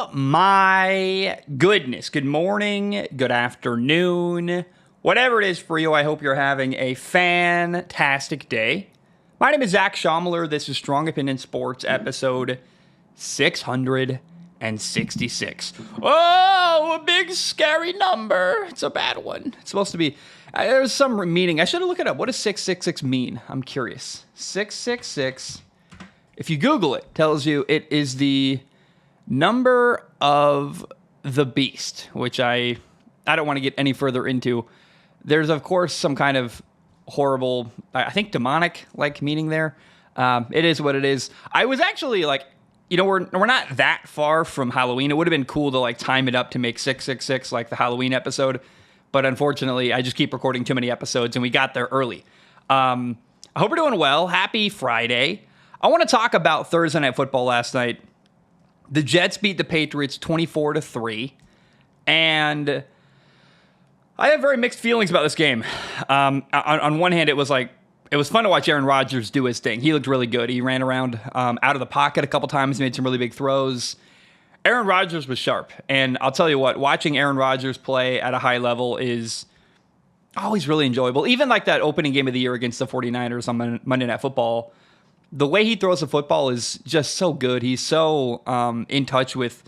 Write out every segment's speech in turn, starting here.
Oh my goodness. Good morning, good afternoon, whatever it is for you. I hope you're having a fantastic day. My name is Zach Schomler. This is Strong Opinion Sports episode 666. Oh, a big scary number. It's a bad one. It's supposed to be, there's some meaning. I should have looked it up. What does 666 mean? I'm curious. 666, if you Google it, tells you it is the number of the beast, which I don't want to get any further into. There's, of course, some kind of horrible, I think demonic-like meaning there. It is what it is. I was actually we're not that far from Halloween. It would have been cool to time it up to make 666 like the Halloween episode. But unfortunately, I just keep recording too many episodes and we got there early. I hope you're doing well. Happy Friday. I want to talk about Thursday Night Football last night. The Jets beat the Patriots 24-3, and I have very mixed feelings about this game. On one hand, it was fun to watch Aaron Rodgers do his thing. He looked really good. He ran around out of the pocket a couple times, made some really big throws. Aaron Rodgers was sharp, and I'll tell you what, watching Aaron Rodgers play at a high level is always really enjoyable. Even like that opening game of the year against the 49ers on Monday Night Football, the way he throws the football is just so good. He's so in touch with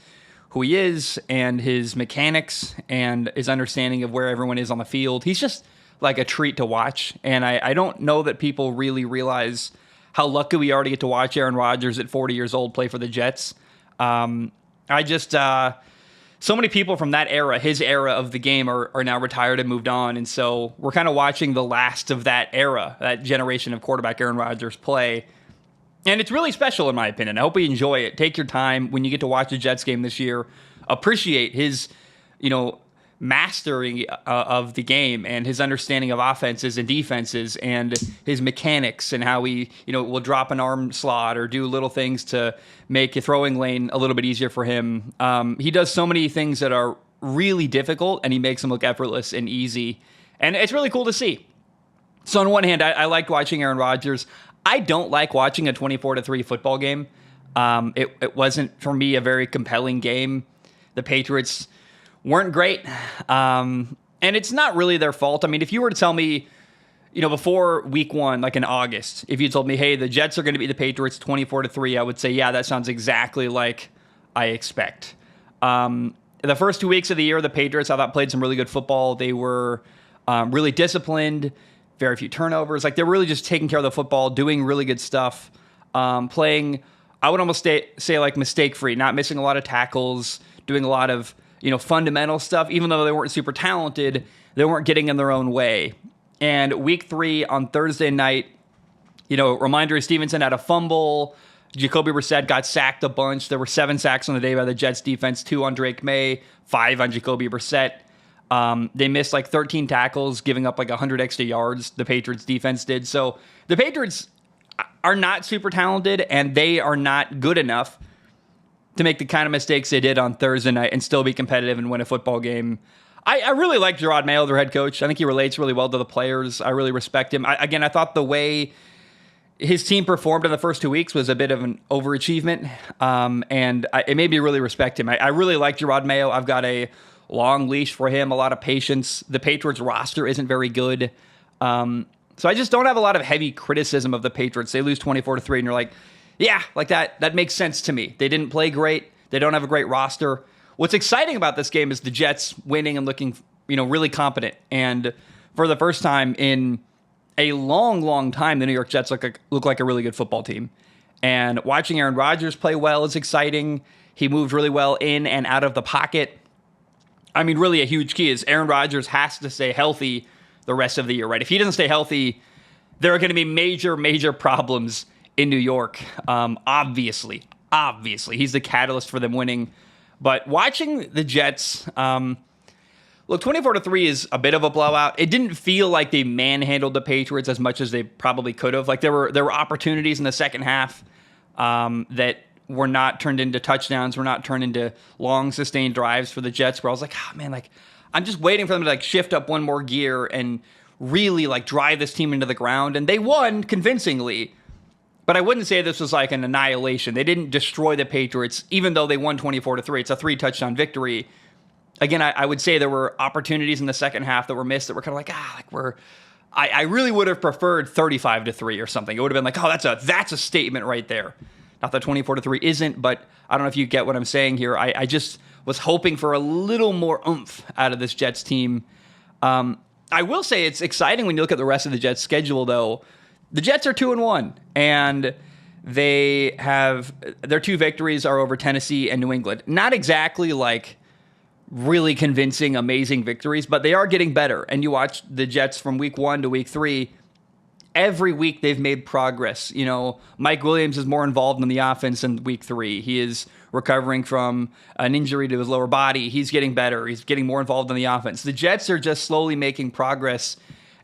who he is and his mechanics and his understanding of where everyone is on the field. He's just like a treat to watch. And I don't know that people really realize how lucky we are to get to watch Aaron Rodgers at 40 years old play for the Jets. So many people from that era, his era of the game, are now retired and moved on. And so we're kind of watching the last of that era, that generation of quarterback Aaron Rodgers play. And it's really special, in my opinion. I hope you enjoy it. Take your time when you get to watch the Jets game this year. Appreciate his, mastering of the game and his understanding of offenses and defenses and his mechanics and how he, will drop an arm slot or do little things to make a throwing lane a little bit easier for him. He does so many things that are really difficult, and he makes them look effortless and easy. And it's really cool to see. So on one hand, I liked watching Aaron Rodgers. I don't like watching a 24-3 football game. It wasn't, for me, a very compelling game. The Patriots weren't great. And it's not really their fault. I mean, if you were to tell me, before week one, like in August, if you told me, hey, the Jets are going to beat the Patriots 24-3, I would say, yeah, that sounds exactly like I expect. The first 2 weeks of the year, the Patriots, I thought, played some really good football. They were really disciplined. Very few turnovers. They're really just taking care of the football, doing really good stuff, playing, I would almost say mistake-free, not missing a lot of tackles, doing a lot of, fundamental stuff. Even though they weren't super talented, they weren't getting in their own way. And week 3 on Thursday night, Ramondre Stevenson had a fumble. Jacoby Brissett got sacked a bunch. There were 7 sacks on the day by the Jets defense, 2 on Drake May, 5 on Jacoby Brissett. They missed 13 tackles, giving up 100 extra yards. The Patriots defense did. So the Patriots are not super talented, and they are not good enough to make the kind of mistakes they did on Thursday night and still be competitive and win a football game. I really like Jerod Mayo, their head coach. I think he relates really well to the players. I really respect him. I thought the way his team performed in the first 2 weeks was a bit of an overachievement, and it made me really respect him. I really like Jerod Mayo. I've got a long leash for him, a lot of patience. The Patriots roster isn't very good. So I just don't have a lot of heavy criticism of the Patriots. They lose 24-3, and you're like, yeah, that makes sense to me. They didn't play great. They don't have a great roster. What's exciting about this game is the Jets winning and looking, really competent. And for the first time in a long, long time, the New York Jets look like a really good football team. And watching Aaron Rodgers play well is exciting. He moved really well in and out of the pocket. I mean, really a huge key is Aaron Rodgers has to stay healthy the rest of the year, right? If he doesn't stay healthy, there are going to be major, major problems in New York. Obviously, he's the catalyst for them winning. But watching the Jets, look, 24-3 is a bit of a blowout. It didn't feel like they manhandled the Patriots as much as they probably could have. There were opportunities in the second half that were not turned into touchdowns, were not turned into long, sustained drives for the Jets, where I was like, oh, man, I'm just waiting for them to shift up one more gear and really drive this team into the ground. And they won convincingly. But I wouldn't say this was like an annihilation. They didn't destroy the Patriots, even though they won 24-3. It's a 3-touchdown victory. Again, I would say there were opportunities in the second half that were missed that were kind of like, I really would have preferred 35-3 or something. It would have been like, oh, that's a statement right there. Not that 24-3 isn't, but I don't know if you get what I'm saying here. I just was hoping for a little more oomph out of this Jets team. I will say it's exciting when you look at the rest of the Jets' schedule, though. The Jets are 2-1, and they have their 2 victories are over Tennessee and New England. Not exactly like really convincing, amazing victories, but they are getting better. And you watch the Jets from week 1 to week 3. Every week they've made progress. You know, Mike Williams is more involved in the offense in week 3. He is recovering from an injury to his lower body. He's getting better. He's getting more involved in the offense. The Jets are just slowly making progress.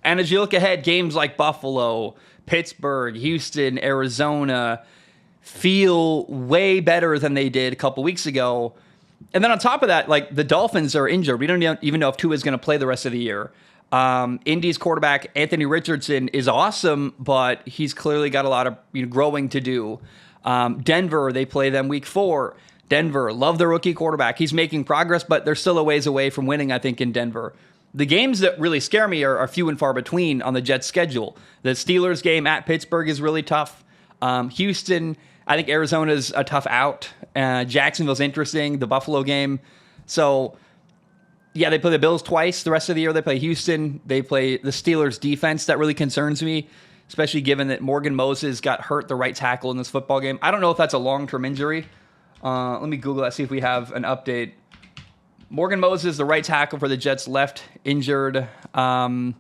And as you look ahead, games like Buffalo, Pittsburgh, Houston, Arizona feel way better than they did a couple weeks ago. And then on top of that, like the Dolphins are injured. We don't even know if Tua is going to play the rest of the year. Indy's quarterback, Anthony Richardson, is awesome, but he's clearly got a lot of growing to do. Denver, they play them week 4. Denver, love their rookie quarterback. He's making progress, but they're still a ways away from winning, I think, in Denver. The games that really scare me are few and far between on the Jets' schedule. The Steelers game at Pittsburgh is really tough. Houston, I think Arizona's a tough out. Jacksonville's interesting. The Buffalo game. So, yeah, they play the Bills twice the rest of the year. They play Houston. They play the Steelers' defense. That really concerns me, especially given that Morgan Moses got hurt, the right tackle in this football game. I don't know if that's a long-term injury. Let me Google that, see if we have an update. Morgan Moses, the right tackle for the Jets, left injured. Yeah,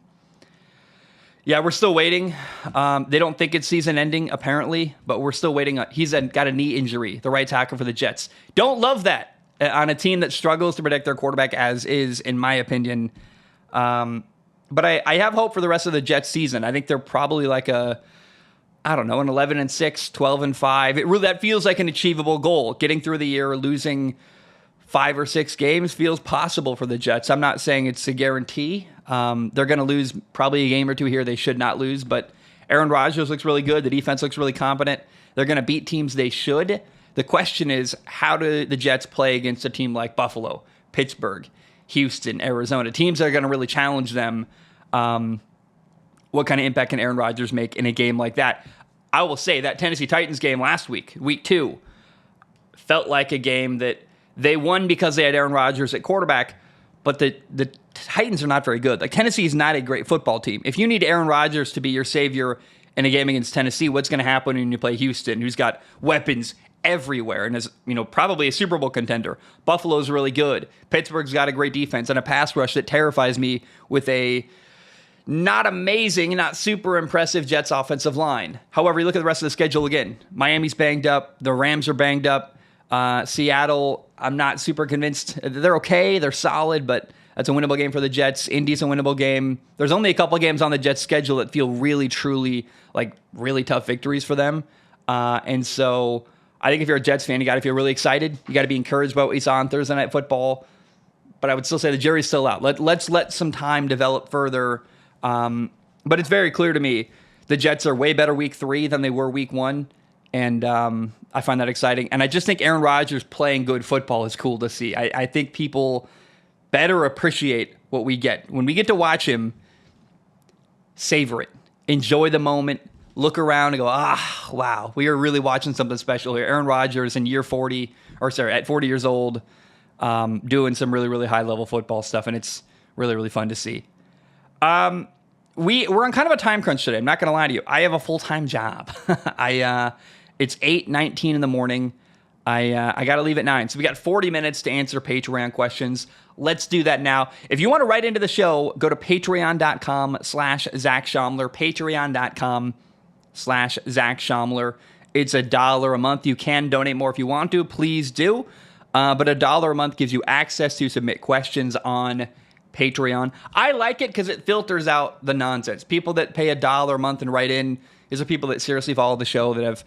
we're still waiting. They don't think it's season-ending, apparently, but we're still waiting. He's got a knee injury, the right tackle for the Jets. Don't love that on a team that struggles to protect their quarterback, as is, in my opinion. But I have hope for the rest of the Jets season. I think they're probably like an 11-6, 12-5. That feels like an achievable goal. Getting through the year, losing 5 or 6 games feels possible for the Jets. I'm not saying it's a guarantee. They're going to lose probably a game or 2 here they should not lose, but Aaron Rodgers looks really good. The defense looks really competent. They're going to beat teams they should. The question is, how do the Jets play against a team like Buffalo, Pittsburgh, Houston, Arizona, teams that are going to really challenge them? What kind of impact can Aaron Rodgers make in a game like that? I will say that Tennessee Titans game last week, week 2, felt like a game that they won because they had Aaron Rodgers at quarterback, but the Titans are not very good. Like, Tennessee is not a great football team. If you need Aaron Rodgers to be your savior in a game against Tennessee, what's going to happen when you play Houston, who's got weapons everywhere and is probably a Super Bowl contender? Buffalo's really good. Pittsburgh's got a great defense and a pass rush that terrifies me with a not amazing, not super impressive Jets offensive line. However, you look at the rest of the schedule again. Miami's banged up. The Rams are banged up. Seattle, I'm not super convinced. They're okay. They're solid, but that's a winnable game for the Jets. Indy's a winnable game. There's only a couple games on the Jets' schedule that feel really, truly, like really tough victories for them. And so I think if you're a Jets fan, you got to feel really excited. You got to be encouraged by what we saw on Thursday Night Football. But I would still say the jury's still out. Let's let some time develop further. But it's very clear to me the Jets are way better week 3 than they were week 1. And I find that exciting. And I just think Aaron Rodgers playing good football is cool to see. I think people better appreciate what we get. When we get to watch him, savor it. Enjoy the moment. Look around and go, wow, we are really watching something special here. Aaron Rodgers at 40 years old, doing some really, really high-level football stuff, and it's really, really fun to see. We're on kind of a time crunch today. I'm not going to lie to you. I have a full-time job. It's 8:19 in the morning. I got to leave at 9. So we got 40 minutes to answer Patreon questions. Let's do that now. If you want to write into the show, go to patreon.com/Zach Schaumler, patreon.com/Zach Schaumler. It's $1 a month. You can donate more if you want to. Please do. But $1 a month gives you access to submit questions on Patreon. I like it because it filters out the nonsense. People that pay $1 a month and write in, these are people that seriously follow the show, that have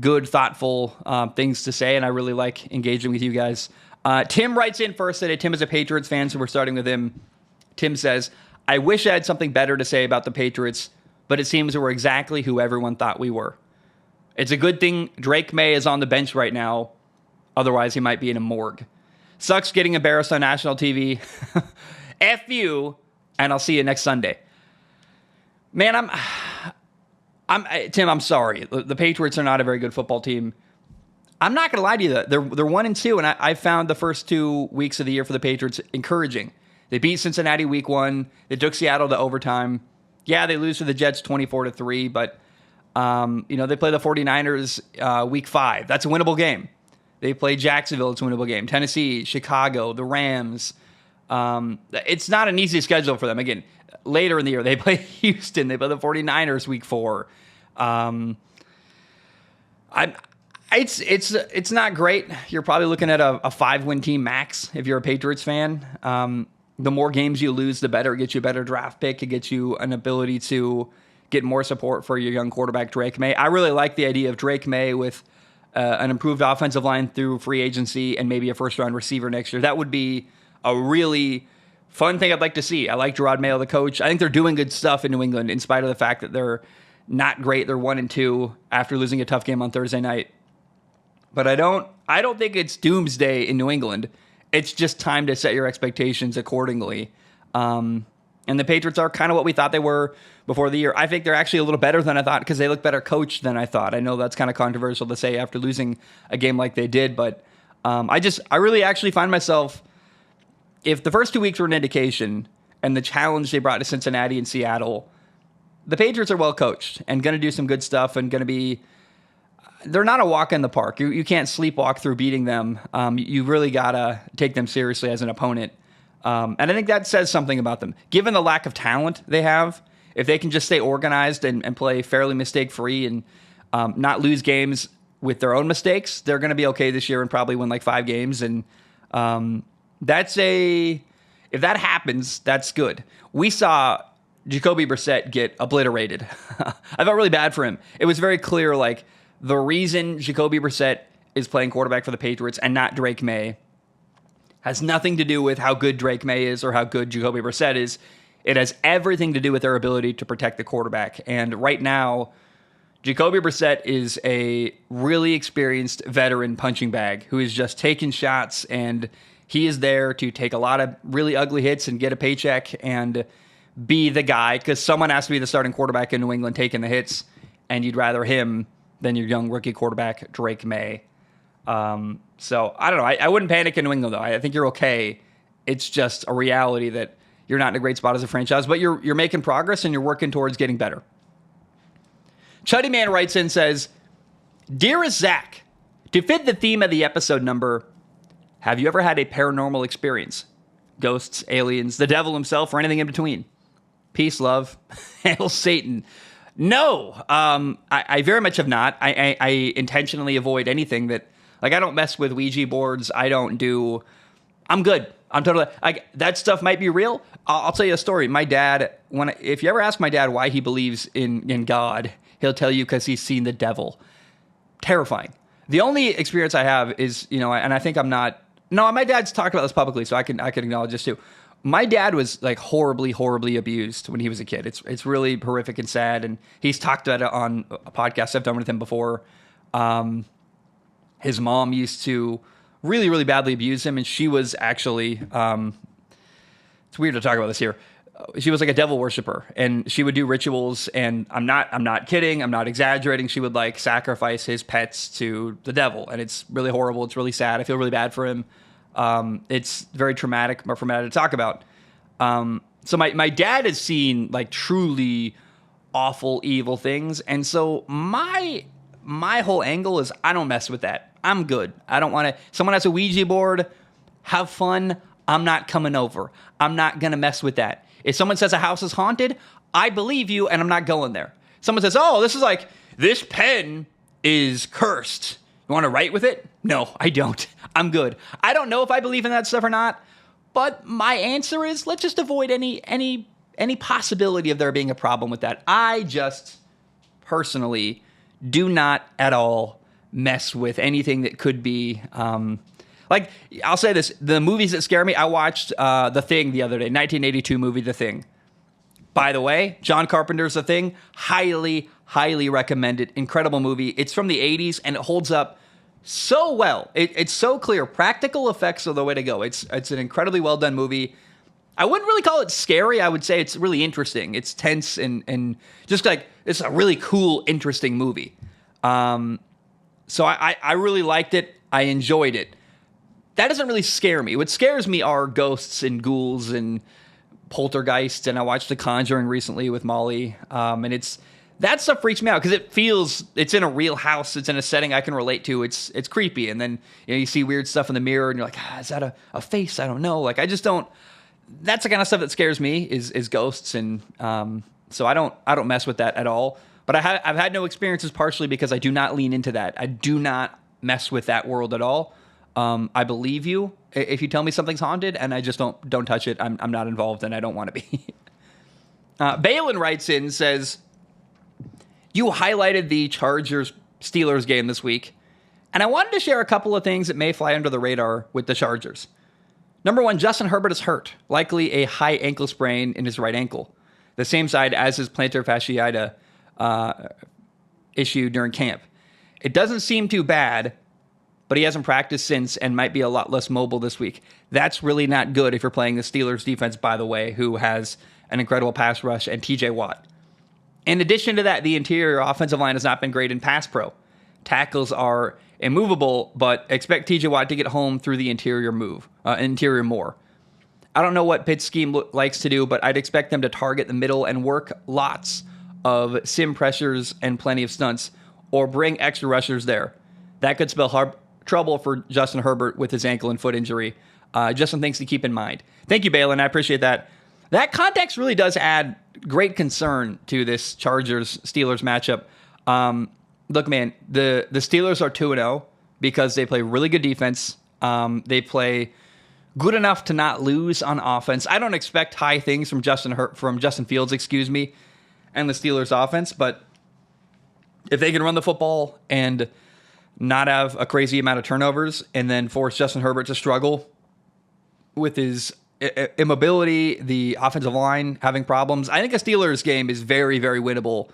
good, thoughtful things to say, and I really like engaging with you guys. Tim writes in first today. Tim is a Patriots fan, so we're starting with him. Tim says, I wish I had something better to say about the Patriots, but it seems we're exactly who everyone thought we were. It's a good thing Drake May is on the bench right now. Otherwise, he might be in a morgue. Sucks getting embarrassed on national TV. F you, and I'll see you next Sunday. Man, Tim, I'm sorry. The Patriots are not a very good football team. I'm not going to lie to you. They're 1-2, and I found the first 2 weeks of the year for the Patriots encouraging. They beat Cincinnati week 1. They took Seattle to overtime. Yeah, they lose to the Jets 24-3, but they play the 49ers week 5. That's a winnable game. They play Jacksonville. It's a winnable game. Tennessee, Chicago, the Rams. It's not an easy schedule for them. Again, later in the year, they play Houston. They play the 49ers week 4. It's not great. You're probably looking at a 5-win team max if you're a Patriots fan. The more games you lose, the better. It gets you a better draft pick. It gets you an ability to get more support for your young quarterback, Drake May. I really like the idea of Drake May with an improved offensive line through free agency and maybe a first-round receiver next year. That would be a really fun thing I'd like to see. I like Gerard Mayo, the coach. I think they're doing good stuff in New England in spite of the fact that they're not great. They're 1-2 after losing a tough game on Thursday night. But I don't think it's doomsday in New England. It's just time to set your expectations accordingly. And the Patriots are kind of what we thought they were before the year. I think they're actually a little better than I thought because they look better coached than I thought. I know that's kind of controversial to say after losing a game like they did, but I really actually find myself, if the first 2 weeks were an indication and the challenge they brought to Cincinnati and Seattle, the Patriots are well coached and going to do some good stuff and going to be, they're not a walk in the park. You can't sleepwalk through beating them. You really got to take them seriously as an opponent. And I think that says something about them. Given the lack of talent they have, if they can just stay organized and play fairly mistake-free and not lose games with their own mistakes, they're going to be okay this year and probably win like 5 games. And if that happens, that's good. We saw Jacoby Brissett get obliterated. I felt really bad for him. It was very clear, like, the reason Jacoby Brissett is playing quarterback for the Patriots and not Drake May has nothing to do with how good Drake May is or how good Jacoby Brissett is. It has everything to do with their ability to protect the quarterback. And right now, Jacoby Brissett is a really experienced veteran punching bag who is just taking shots, and he is there to take a lot of really ugly hits and get a paycheck and be the guy, because someone has to be the starting quarterback in New England taking the hits, and you'd rather him than your young rookie quarterback, Drake May. So, I don't know. I wouldn't panic in New England, though. I think you're okay. It's just a reality that you're not in a great spot as a franchise, but you're making progress and you're working towards getting better. Chuddyman writes in, says, Dearest Zach, to fit the theme of the episode number, have you ever had a paranormal experience? Ghosts, aliens, the devil himself, or anything in between? Peace, love, hail Satan. No, I very much have not. I intentionally avoid anything that, like, I don't mess with Ouija boards. I'm good. I'm totally, like, that stuff might be real. I'll tell you a story. My dad, if you ever ask my dad why he believes in God, he'll tell you because he's seen the devil. Terrifying. The only experience I have is, and I think I'm not, no, my dad's talked about this publicly, so I can acknowledge this too. My dad was like horribly, horribly abused when he was a kid. It's really horrific and sad, and he's talked about it on a podcast I've done with him before. His mom used to really, really badly abuse him, and she was actually, it's weird to talk about this here. She was like a devil worshiper, and she would do rituals, and I'm not kidding, I'm not exaggerating. She would like sacrifice his pets to the devil, and it's really horrible. It's really sad. I feel really bad for him. It's very traumatic for me to talk about. So my dad has seen like truly awful, evil things, and so my whole angle is I don't mess with that. I'm good. I don't want to. Someone has a Ouija board, have fun. I'm not coming over. I'm not gonna mess with that. If someone says a house is haunted, I believe you, and I'm not going there. Someone says, "Oh, this pen is cursed. You want to write with it?" No, I don't. I'm good. I don't know if I believe in that stuff or not, but my answer is let's just avoid any possibility of there being a problem with that. I just personally do not at all mess with anything that could be like, I'll say this, the movies that scare me, I watched The Thing the other day, 1982 movie The Thing. By the way, John Carpenter's The Thing, highly, highly recommended. Incredible movie. It's from the 80s, and it holds up so well. It's so clear. Practical effects are the way to go. It's an incredibly well done movie. I wouldn't really call it scary. I would say it's really interesting. It's tense and just like it's a really cool, interesting movie. So I really liked it. I enjoyed it. That doesn't really scare me. What scares me are ghosts and ghouls and poltergeists. And I watched The Conjuring recently with Molly, and that stuff freaks me out because it's in a real house. It's in a setting I can relate to. It's creepy. And then you see weird stuff in the mirror and you're like, is that a face? I don't know. Like, I just don't, that's the kind of stuff that scares me is ghosts. And, so I don't mess with that at all, but I've had no experiences partially because I do not lean into that. I do not mess with that world at all. I believe you if you tell me something's haunted, and I just don't touch it. I'm not involved and I don't want to be. Balin writes in and says, you highlighted the Chargers-Steelers game this week, and I wanted to share a couple of things that may fly under the radar with the Chargers. Number one, Justin Herbert is hurt, likely a high ankle sprain in his right ankle, the same side as his plantar fasciitis issue during camp. It doesn't seem too bad, but he hasn't practiced since and might be a lot less mobile this week. That's really not good if you're playing the Steelers defense, by the way, who has an incredible pass rush and TJ Watt. In addition to that, the interior offensive line has not been great in pass pro. Tackles are immovable, but expect TJ Watt to get home through the interior more. I don't know what Pitt's scheme likes to do, but I'd expect them to target the middle and work lots of sim pressures and plenty of stunts, or bring extra rushers there. That could spell trouble for Justin Herbert with his ankle and foot injury. Just some things to keep in mind. Thank you, Balin. I appreciate that. That context really does add great concern to this Chargers-Steelers matchup. Look, man, the Steelers are 2-0 because they play really good defense. They play good enough to not lose on offense. I don't expect high things from Justin Fields, and the Steelers offense, but if they can run the football and not have a crazy amount of turnovers and then force Justin Herbert to struggle with his immobility, the offensive line having problems, I think a Steelers game is very, very winnable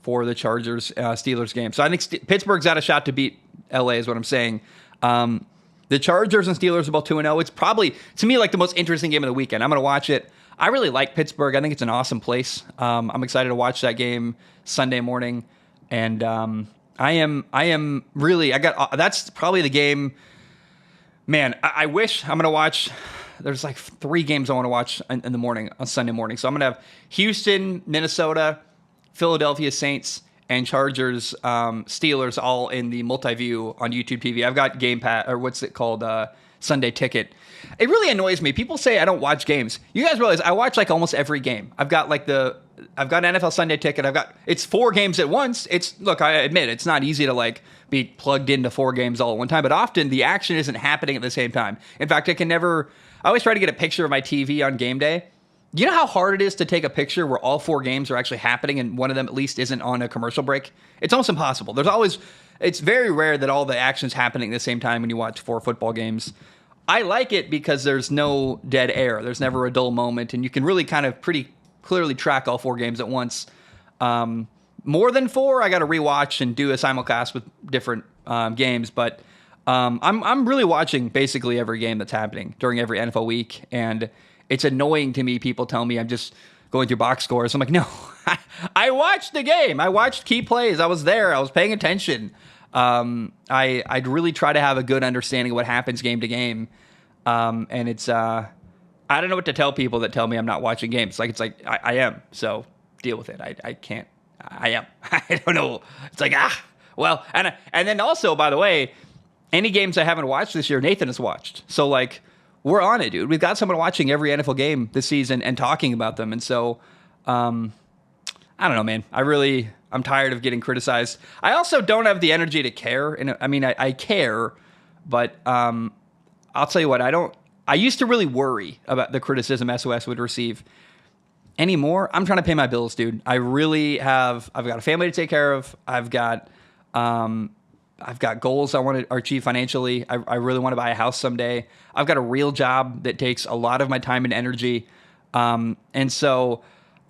for the Chargers-Steelers game. So I think Pittsburgh's got a shot to beat LA is what I'm saying. The Chargers and Steelers are both 2-0. It's probably, to me, like the most interesting game of the weekend. I'm going to watch it. I really like Pittsburgh. I think it's an awesome place. I'm excited to watch that game Sunday morning. And that's probably the game. Man, I wish I'm going to watch. There's like 3 games I want to watch in the morning, on Sunday morning. So I'm going to have Houston, Minnesota, Philadelphia Saints, and Chargers, Steelers all in the multi-view on YouTube TV. I've got Game Pass, or what's it called? Sunday Ticket. It really annoys me. People say I don't watch games. You guys realize I watch like almost every game. I've got NFL Sunday Ticket. It's 4 games at once. Look, I admit it's not easy to like be plugged into 4 games all at one time, but often the action isn't happening at the same time. In fact, I always try to get a picture of my TV on game day. You know how hard it is to take a picture where all 4 games are actually happening and one of them at least isn't on a commercial break? It's almost impossible. It's very rare that all the action's happening at the same time when you watch 4 football games. I like it because there's no dead air. There's never a dull moment, and you can really kind of pretty clearly track all 4 games at once. More than 4, I got to rewatch and do a simulcast with different games, but I'm really watching basically every game that's happening during every NFL week, and it's annoying to me. People tell me I'm just going through box scores. I'm like, no, I watched the game. I watched key plays. I was there. I was paying attention. I'd really try to have a good understanding of what happens game to game. And it's, I don't know what to tell people that tell me I'm not watching games. It's like, I am. So deal with it. I can't, I am. I don't know. It's like, well, and then also, by the way, any games I haven't watched this year, Nathan has watched. So like, we're on it, dude. We've got someone watching every NFL game this season and talking about them. And so, I don't know, man. I'm tired of getting criticized. I also don't have the energy to care. And I mean, I care, but I'll tell you what, I used to really worry about the criticism SOS would receive. Anymore, I'm trying to pay my bills, dude. I've got a family to take care of. I've got goals I want to achieve financially. I really want to buy a house someday. I've got a real job that takes a lot of my time and energy. And so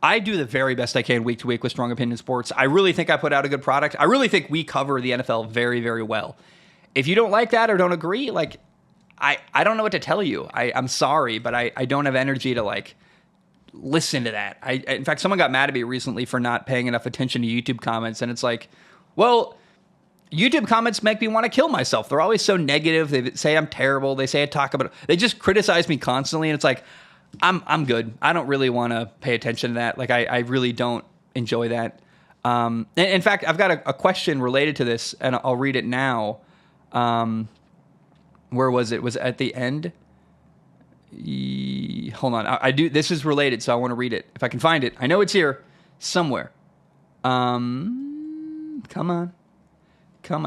I do the very best I can week to week with Strong Opinion Sports. I really think I put out a good product. I really think we cover the NFL very, very well. If you don't like that or don't agree, like, I don't know what to tell you. I'm sorry, but I don't have energy to, like, listen to that. In fact, someone got mad at me recently for not paying enough attention to YouTube comments, and it's like, well, YouTube comments make me want to kill myself. They're always so negative. They say I'm terrible. They say I talk about it. They just criticize me constantly, and it's like, I'm good. I don't really want to pay attention to that. Like, I really don't enjoy that. In fact, I've got a question related to this, and I'll read it now. Where was it? Was it at the end? Hold on. I do. This is related, so I want to read it. If I can find it. I know it's here somewhere. Come on.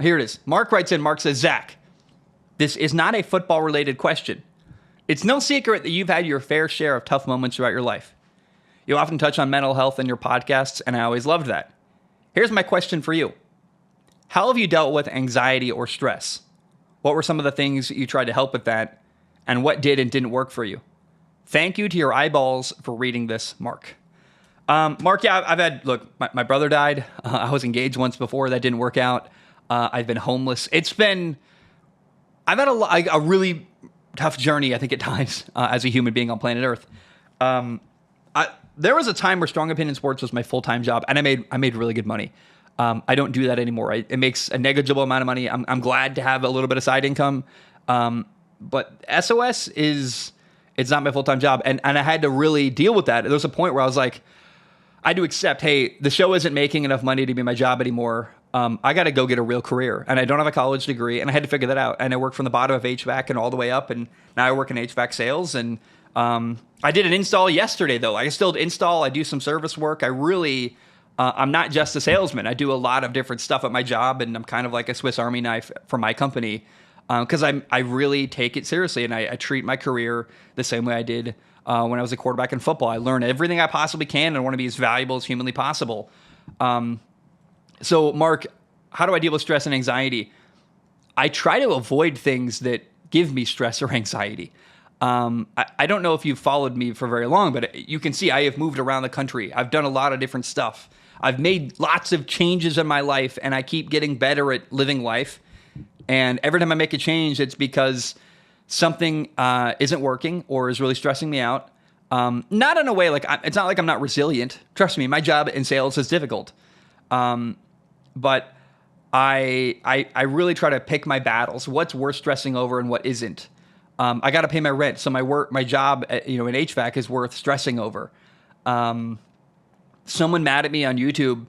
Here it is. Marc writes in. Marc says, Zach, this is not a football-related question. It's no secret that you've had your fair share of tough moments throughout your life. You often touch on mental health in your podcasts, and I always loved that. Here's my question for you. How have you dealt with anxiety or stress? What were some of the things you tried to help with that, and what did and didn't work for you? Thank you to your eyeballs for reading this, Marc. Marc, yeah, I've had, look, my brother died. I was engaged once before. That didn't work out. I've been homeless. I've had a really tough journey, I think, at times as a human being on planet Earth. There was a time where Strong Opinion Sports was my full-time job, and I made really good money. I don't do that anymore. It makes a negligible amount of money. I'm glad to have a little bit of side income, but SOS it's not my full-time job, and I had to really deal with that. There was a point where I was like, I had to accept, hey, the show isn't making enough money to be my job anymore. I got to go get a real career, and I don't have a college degree, and I had to figure that out. And I worked from the bottom of HVAC and all the way up, and now I work in HVAC sales. And I did an install yesterday, though. I still install. I do some service work. I'm not just a salesman. I do a lot of different stuff at my job, and I'm kind of like a Swiss Army knife for my company because I really take it seriously, and I treat my career the same way I did when I was a quarterback in football. I learn everything I possibly can, and I want to be as valuable as humanly possible. So, Marc, how do I deal with stress and anxiety? I try to avoid things that give me stress or anxiety. I don't know if you've followed me for very long, but you can see I have moved around the country. I've done a lot of different stuff. I've made lots of changes in my life, and I keep getting better at living life. And every time I make a change, it's because something isn't working or is really stressing me out. Not in a way like it's not like I'm not resilient. Trust me, my job in sales is difficult. But I really try to pick my battles. What's worth stressing over and what isn't? I got to pay my rent, so my job, in HVAC is worth stressing over. Someone mad at me on YouTube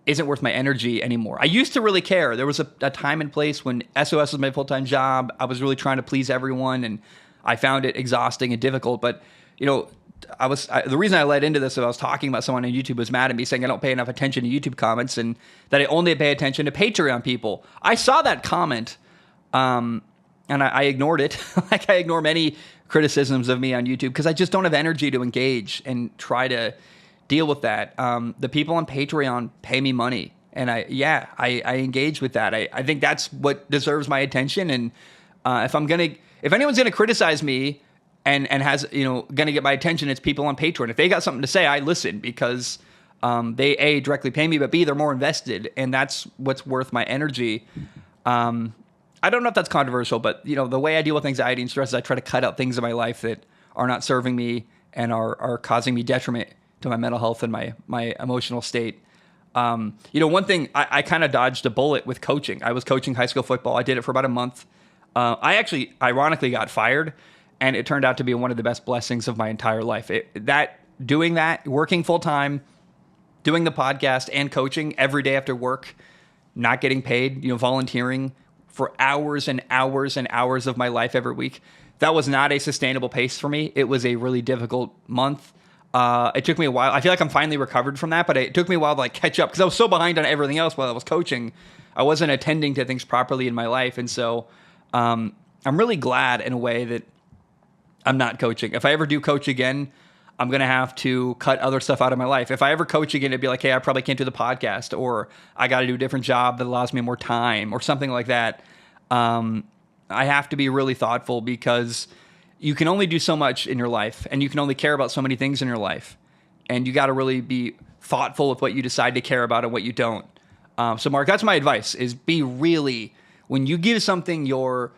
isn't worth my energy anymore. I used to really care. There was a time and place when SOS was my full-time job. I was really trying to please everyone, and I found it exhausting and difficult. But the reason I led into this, I was talking about someone on YouTube was mad at me saying I don't pay enough attention to YouTube comments and that I only pay attention to Patreon people. I saw that comment, and I ignored it. Like I ignore many criticisms of me on YouTube because I just don't have energy to engage and try to deal with that. The people on Patreon pay me money, and I engage with that. I think that's what deserves my attention. And if anyone's gonna criticize me and has gonna get my attention, it's people on Patreon. If they got something to say, I listen because they A, directly pay me, but B, they're more invested, and that's what's worth my energy. I don't know if that's controversial, but the way I deal with anxiety and stress is I try to cut out things in my life that are not serving me and are causing me detriment to my mental health and my emotional state. One thing, I kind of dodged a bullet with coaching. I was coaching high school football. I did it for about a month. I actually, ironically, got fired, and it turned out to be one of the best blessings of my entire life. Doing that, working full time, doing the podcast and coaching every day after work, not getting paid, volunteering for hours and hours and hours of my life every week. That was not a sustainable pace for me. It was a really difficult month. It took me a while. I feel like I'm finally recovered from that, but it took me a while to catch up because I was so behind on everything else while I was coaching. I wasn't attending to things properly in my life. And so I'm really glad in a way that I'm not coaching. If I ever do coach again, I'm going to have to cut other stuff out of my life. If I ever coach again, it'd be like, hey, I probably can't do the podcast, or I got to do a different job that allows me more time or something like that. I have to be really thoughtful because you can only do so much in your life, and you can only care about so many things in your life. and you got to really be thoughtful with what you decide to care about and what you don't. So Marc, that's my advice, is be really, when you give something your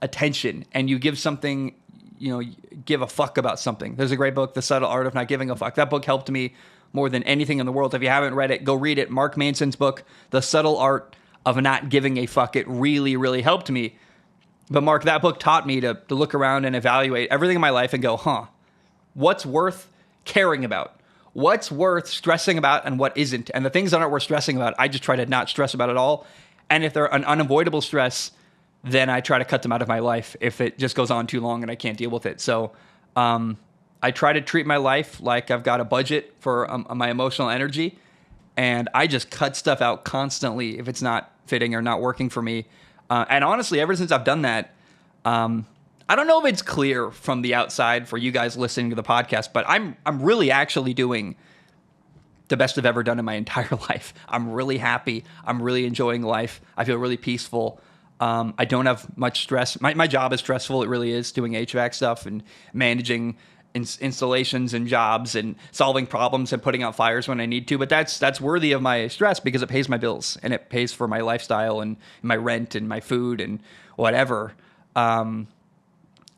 attention and you give something, give a fuck about something. There's a great book, The Subtle Art of Not Giving a Fuck. That book helped me more than anything in the world. If you haven't read it, go read it. Mark Manson's book, The Subtle Art of Not Giving a Fuck. It really, really helped me. But Marc, that book taught me to look around and evaluate everything in my life and go, what's worth caring about? What's worth stressing about and what isn't? And the things that aren't worth stressing about, I just try to not stress about at all. And if they're an unavoidable stress, then I try to cut them out of my life if it just goes on too long and I can't deal with it. So I try to treat my life like I've got a budget for my emotional energy, and I just cut stuff out constantly if it's not fitting or not working for me. And honestly, ever since I've done that, I don't know if it's clear from the outside for you guys listening to the podcast, but I'm really actually doing the best I've ever done in my entire life. I'm really happy. I'm really enjoying life. I feel really peaceful. I don't have much stress. My job is stressful. It really is, doing HVAC stuff and managing installations and jobs and solving problems and putting out fires when I need to. But that's worthy of my stress because it pays my bills and it pays for my lifestyle and my rent and my food and whatever.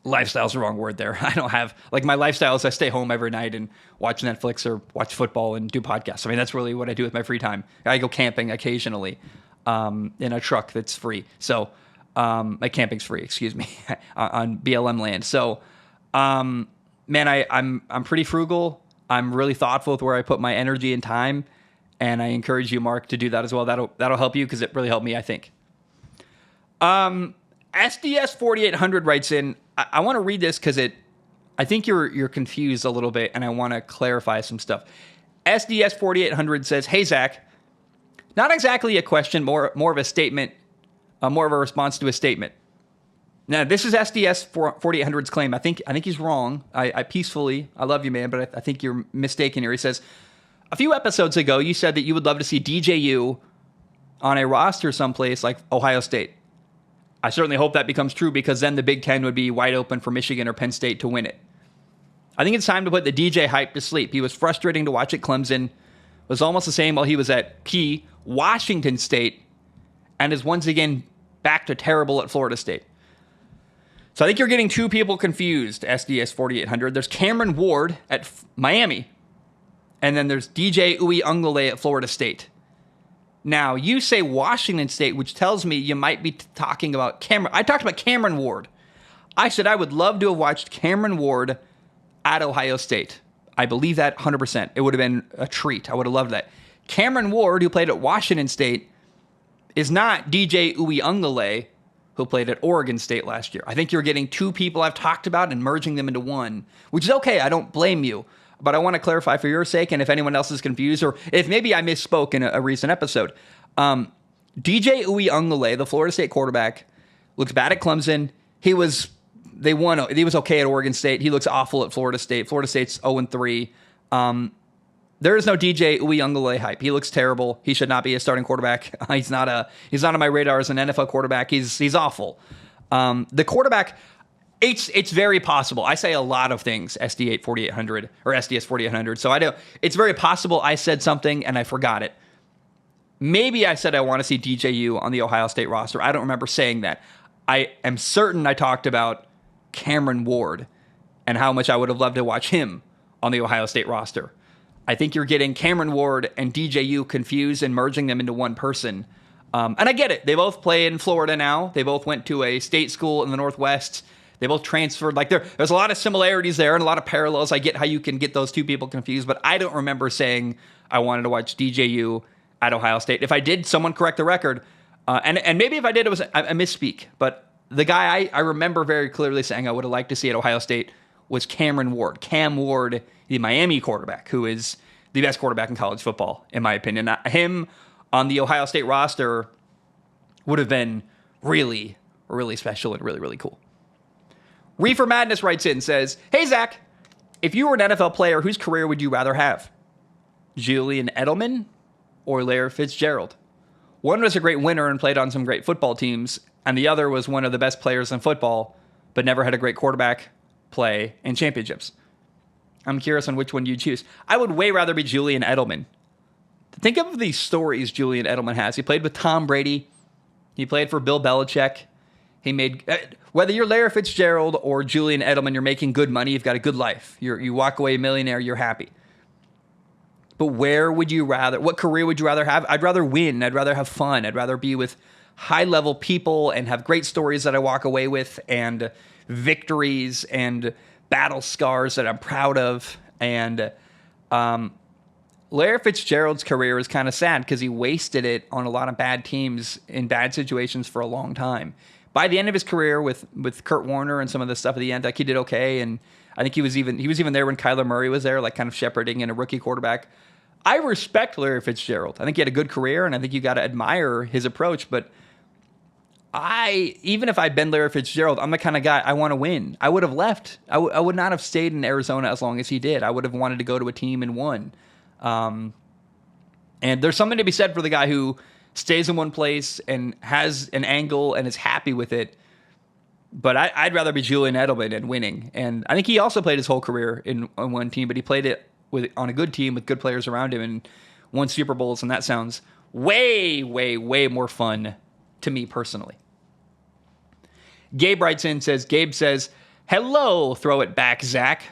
Lifestyle's the wrong word there. I don't have, my lifestyle is I stay home every night and watch Netflix or watch football and do podcasts. I mean, that's really what I do with my free time. I go camping occasionally in a truck that's free. So my camping's free, excuse me, on BLM land. So man, I'm pretty frugal. I'm really thoughtful with where I put my energy and time, and I encourage you, Marc, to do that as well. That'll help you because it really helped me, I think. SDS 4800 writes in. I want to read this because I think you're confused a little bit, and I want to clarify some stuff. SDS 4800 says, "Hey Zach, not exactly a question, more of a statement, more of a response to a statement." Now, this is SDS 4800's claim. I think he's wrong. I love you, man, but I think you're mistaken here. He says, "A few episodes ago, you said that you would love to see DJU on a roster someplace like Ohio State. I certainly hope that becomes true because then the Big Ten would be wide open for Michigan or Penn State to win it. I think it's time to put the DJ hype to sleep. He was frustrating to watch at Clemson, was almost the same while he was at Washington State, and is once again back to terrible at Florida State. So I think you're getting two people confused, SDS 4800. There's Cameron Ward at Miami, and then there's DJ Uiagalelei at Florida State. Now, you say Washington State, which tells me you might be talking about Cameron. I talked about Cameron Ward. I said I would love to have watched Cameron Ward at Ohio State. I believe that 100%. It would have been a treat. I would have loved that. Cameron Ward, who played at Washington State, is not DJ Uiagalelei, who played at Oregon State last year. I think you're getting two people I've talked about and merging them into one, which is okay. I don't blame you. But I want to clarify for your sake, and if anyone else is confused, or if maybe I misspoke in a recent episode. DJ Uiagalelei, the Florida State quarterback, looks bad at Clemson. He was okay at Oregon State. He looks awful at Florida State. Florida State's 0-3. There is no DJ Uiagalelei hype. He looks terrible. He should not be a starting quarterback. He's not on my radar as an NFL quarterback. He's awful. The quarterback. It's very possible. I say a lot of things, SDS 4800. So it's very possible I said something and I forgot it. Maybe I said I want to see DJU on the Ohio State roster. I don't remember saying that. I am certain I talked about Cameron Ward and how much I would have loved to watch him on the Ohio State roster. I think you're getting Cameron Ward and DJU confused and merging them into one person. And I get it. They both play in Florida now. They both went to a state school in the Northwest. They both transferred. There's a lot of similarities there and a lot of parallels. I get how you can get those two people confused, but I don't remember saying I wanted to watch DJU at Ohio State. If I did, someone correct the record. And maybe if I did, it was I misspeak. But the guy I remember very clearly saying I would have liked to see at Ohio State was Cameron Ward. Cam Ward, the Miami quarterback, who is the best quarterback in college football, in my opinion. Him on the Ohio State roster would have been really, really special and really, really cool. Reefer Madness writes in and says, "Hey, Zach, if you were an NFL player, whose career would you rather have? Julian Edelman or Larry Fitzgerald? One was a great winner and played on some great football teams, and the other was one of the best players in football, but never had a great quarterback play in championships." I'm curious on which one you choose. I would way rather be Julian Edelman. Think of the stories Julian Edelman has. He played with Tom Brady. He played for Bill Belichick. He made, whether you're Larry Fitzgerald or Julian Edelman, you're making good money. You've got a good life. You walk away a millionaire. You're happy. But what career would you rather have? I'd rather win. I'd rather have fun. I'd rather be with high-level people and have great stories that I walk away with, and victories and battle scars that I'm proud of. And Larry Fitzgerald's career is kind of sad because he wasted it on a lot of bad teams in bad situations for a long time. By the end of his career with Kurt Warner and some of the stuff at the end, like, he did okay, and I think he was even there when Kyler Murray was there, like kind of shepherding in a rookie quarterback. I respect Larry Fitzgerald. I think he had a good career, and I think you got to admire his approach. But even if I'd been Larry Fitzgerald, I'm the kind of guy, I want to win. I would have left. I would not have stayed in Arizona as long as he did. I would have wanted to go to a team and won. And there's something to be said for the guy who stays in one place and has an angle and is happy with it. But I'd rather be Julian Edelman and winning. And I think he also played his whole career on one team, but he played it on a good team with good players around him and won Super Bowls. And that sounds way, way, way more fun to me personally. Gabe writes in, Gabe says, "Hello, throw it back, Zach.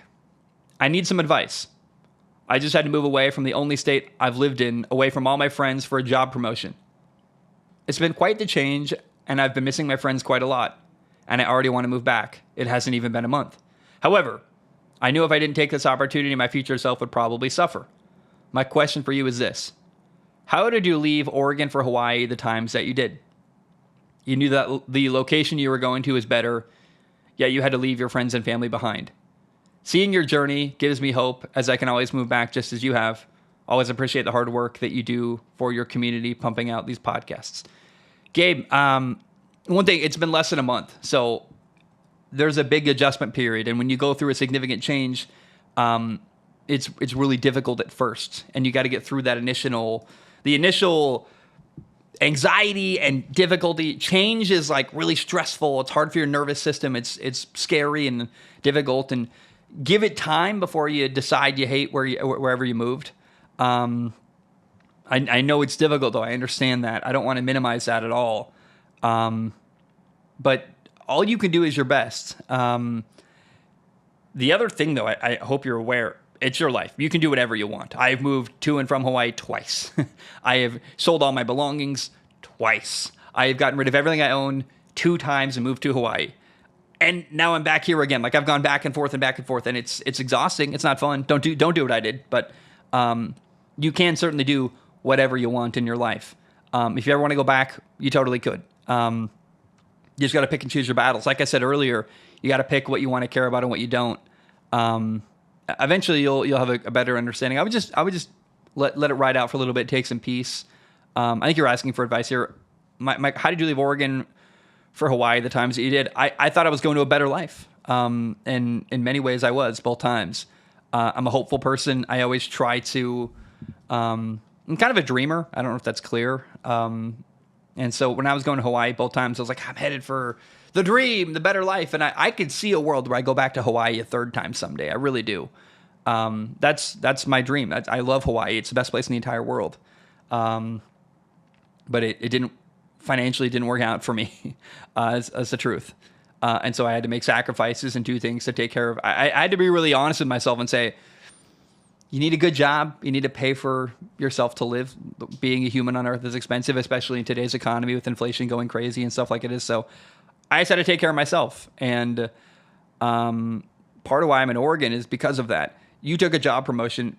I need some advice. I just had to move away from the only state I've lived in, away from all my friends for a job promotion. It's been quite the change, and I've been missing my friends quite a lot, and I already want to move back. It hasn't even been a month. However, I knew if I didn't take this opportunity, my future self would probably suffer. My question for you is this. How did you leave Oregon for Hawaii the times that you did? You knew that the location you were going to is better, yet you had to leave your friends and family behind. Seeing your journey gives me hope, as I can always move back just as you have. Always appreciate the hard work that you do for your community, pumping out these podcasts." Gabe, one thing, it's been less than a month, so there's a big adjustment period, and when you go through a significant change, it's really difficult at first, and you got to get through that initial anxiety and difficulty. Change is like really stressful. It's hard for your nervous system. It's scary and difficult, and give it time before you decide you hate wherever you moved. I know it's difficult, though. I understand that. I don't want to minimize that at all. But all you can do is your best. The other thing, though, I hope you're aware, it's your life. You can do whatever you want. I've moved to and from Hawaii twice. I have sold all my belongings twice. I have gotten rid of everything I own 2 times and moved to Hawaii. And now I'm back here again. Like, I've gone back and forth, and it's exhausting. It's not fun. Don't do what I did. But you can certainly do whatever you want in your life. If you ever want to go back, you totally could. You just got to pick and choose your battles. Like I said earlier, you got to pick what you want to care about and what you don't. Eventually, you'll have a better understanding. I would just let it ride out for a little bit, take some peace. I think you're asking for advice here. How did you leave Oregon for Hawaii the times that you did? I thought I was going to a better life. And in many ways, I was both times. I'm a hopeful person. I always try to. I'm kind of a dreamer. I don't know if that's clear. And so when I was going to Hawaii both times, I was like, I'm headed for the dream, the better life. And I could see a world where I go back to Hawaii a third time someday. I really do. That's my dream. I love Hawaii. It's the best place in the entire world. But it financially didn't work out for me, as the truth. And so I had to make sacrifices and do things to take care of. I had to be really honest with myself and say, you need a good job. You need to pay for yourself to live. Being a human on Earth is expensive, especially in today's economy with inflation going crazy and stuff like it is. So I just had to take care of myself. And part of why I'm in Oregon is because of that. You took a job promotion,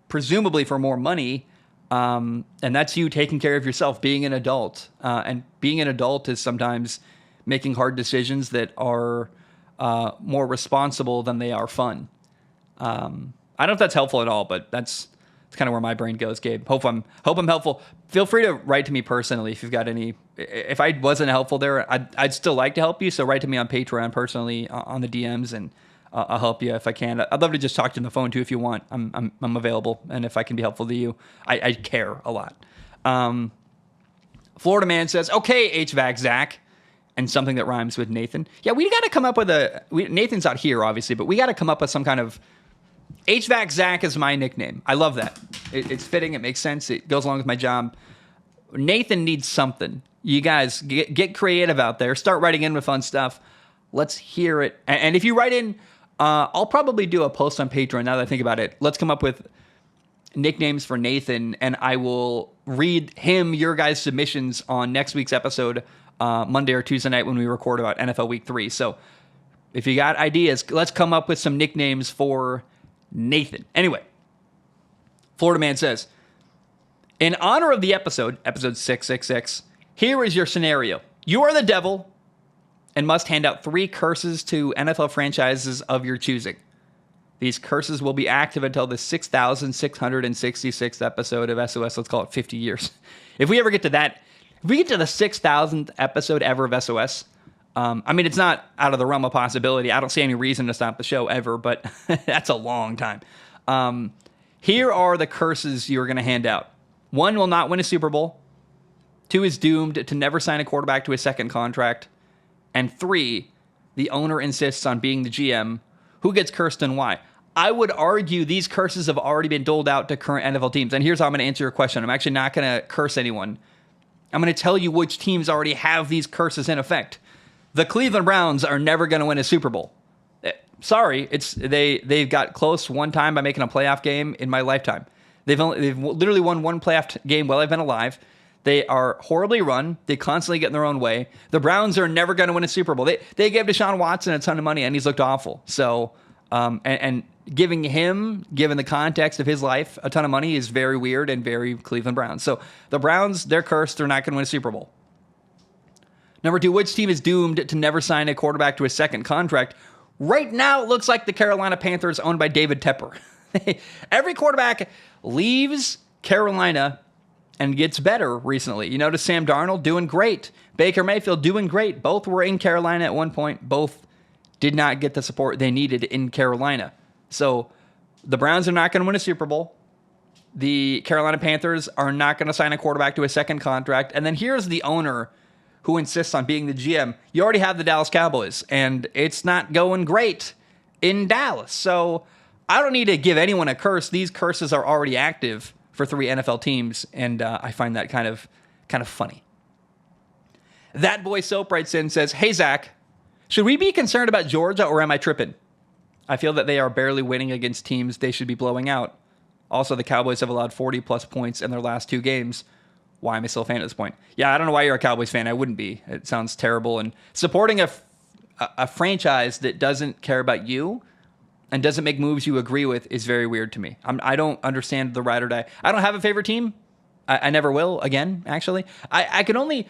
presumably for more money, and that's you taking care of yourself, being an adult. And being an adult is sometimes making hard decisions that are more responsible than they are fun. I don't know if that's helpful at all, but that's kind of where my brain goes, Gabe. Hope I'm helpful. Feel free to write to me personally if you've got any. If I wasn't helpful there, I'd still like to help you. So write to me on Patreon personally on the DMs, and I'll help you if I can. I'd love to just talk to you on the phone too if you want. I'm available, and if I can be helpful to you, I care a lot. Florida Man says, "Okay, HVAC Zach," and something that rhymes with Nathan. Yeah, we got to come up with Nathan's out here, obviously, but we got to come up with some kind of HVAC Zach is my nickname. I love that. It's fitting. It makes sense. It goes along with my job. Nathan needs something. You guys, get creative out there. Start writing in with fun stuff. Let's hear it. And if you write in, I'll probably do a post on Patreon now that I think about it. Let's come up with nicknames for Nathan, and I will read your guys' submissions on next week's episode, Monday or Tuesday night when we record about NFL Week 3. So if you got ideas, let's come up with some nicknames for Nathan. Anyway, Florida Man says, in honor of the episode 666, here is your scenario. You are the devil and must hand out 3 curses to NFL franchises of your choosing. These curses will be active until the 6,666th episode of SOS. Let's call it 50 years. If we ever get to that, if we get to the 6,000th episode ever of SOS, I mean, it's not out of the realm of possibility. I don't see any reason to stop the show ever, but that's a long time. Here are the curses you're going to hand out. 1 will not win a Super Bowl. 2 is doomed to never sign a quarterback to a second contract. And 3, the owner insists on being the GM. Who gets cursed and why? I would argue these curses have already been doled out to current NFL teams. And here's how I'm going to answer your question. I'm actually not going to curse anyone. I'm going to tell you which teams already have these curses in effect. The Cleveland Browns are never going to win a Super Bowl. Sorry, they've got close one time by making a playoff game in my lifetime. They've literally won one playoff game while I've been alive. They are horribly run. They constantly get in their own way. The Browns are never going to win a Super Bowl. They gave Deshaun Watson a ton of money, and he's looked awful. So, and giving him, given the context of his life, a ton of money is very weird and very Cleveland Browns. So the Browns, they're cursed. They're not going to win a Super Bowl. Number 2, which team is doomed to never sign a quarterback to a second contract? Right now, it looks like the Carolina Panthers, owned by David Tepper. Every quarterback leaves Carolina and gets better recently. You notice Sam Darnold doing great. Baker Mayfield doing great. Both were in Carolina at one point. Both did not get the support they needed in Carolina. So the Browns are not going to win a Super Bowl. The Carolina Panthers are not going to sign a quarterback to a second contract. And then here's the owner who insists on being the GM. You already have the Dallas Cowboys, and it's not going great in Dallas. So I don't need to give anyone a curse. These curses are already active for 3 NFL teams, and I find that kind of funny. That Boy Soap writes in and says, hey, Zach, should we be concerned about Georgia, or am I tripping? I feel that they are barely winning against teams they should be blowing out. Also, the Cowboys have allowed 40-plus points in their last 2 games. Why am I still a fan at this point? Yeah, I don't know why you're a Cowboys fan. I wouldn't be. It sounds terrible. And supporting a franchise that doesn't care about you and doesn't make moves you agree with is very weird to me. I don't understand the ride or die. I don't have a favorite team. I never will again, actually. I could only...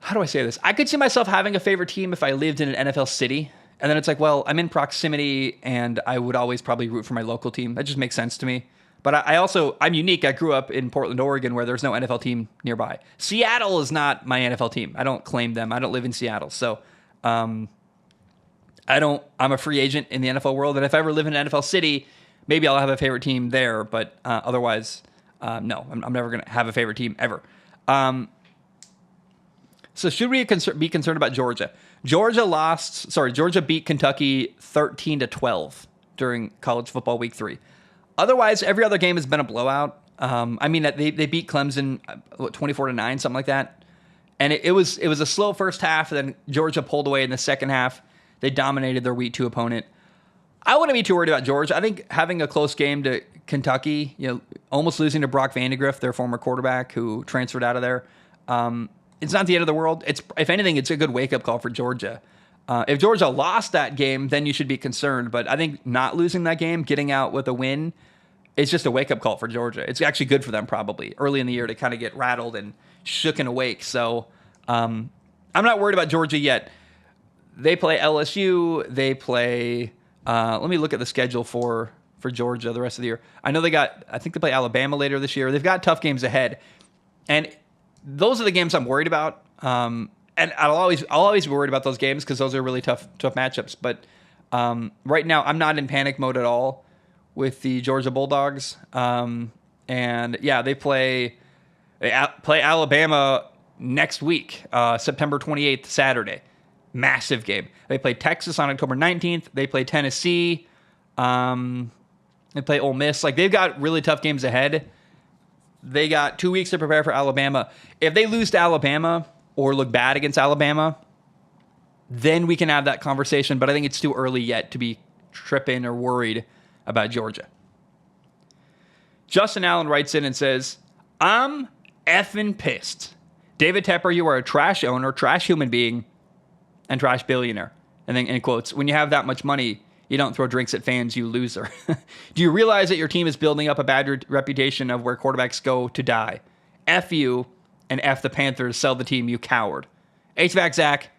How do I say this? I could see myself having a favorite team if I lived in an NFL city. And then it's like, well, I'm in proximity, and I would always probably root for my local team. That just makes sense to me. But I'm unique. I grew up in Portland, Oregon, where there's no NFL team nearby. Seattle is not my NFL team. I don't claim them. I don't live in Seattle. So I'm a free agent in the NFL world. And if I ever live in an NFL city, maybe I'll have a favorite team there. But otherwise, no, I'm never going to have a favorite team ever. So should we be concerned about Georgia? Georgia beat Kentucky 13-12 during college football week 3. Otherwise, every other game has been a blowout. I mean, they beat Clemson 24-9, something like that. And it was a slow first half, and then Georgia pulled away in the second half. They dominated their week 2 opponent. I wouldn't be too worried about Georgia. I think having a close game to Kentucky, almost losing to Brock Vandagriff, their former quarterback who transferred out of there, it's not the end of the world. If anything, it's a good wake-up call for Georgia. If Georgia lost that game, then you should be concerned. But I think not losing that game, getting out with a win, it's just a wake-up call for Georgia. It's actually good for them probably early in the year to kind of get rattled and shook and awake. So I'm not worried about Georgia yet. They play LSU. They play let me look at the schedule for Georgia the rest of the year. I think they play Alabama later this year. They've got tough games ahead. And those are the games I'm worried about. And I'll always be worried about those games because those are really tough matchups. But right now, I'm not in panic mode at all with the Georgia Bulldogs. And yeah, they play Alabama next week, September 28th, Saturday. Massive game. They play Texas on October 19th. They play Tennessee. They play Ole Miss. Like, they've got really tough games ahead. They got 2 weeks to prepare for Alabama. If they lose to Alabama or look bad against Alabama, then we can have that conversation. But I think it's too early yet to be tripping or worried about Georgia. Justin Allen writes in and says, I'm effing pissed. David Tepper, you are a trash owner, trash human being, and trash billionaire. And then in quotes, when you have that much money, you don't throw drinks at fans, you loser. Do you realize that your team is building up a bad reputation of where quarterbacks go to die? F you and F the Panthers, sell the team, you coward. HVAC Zach,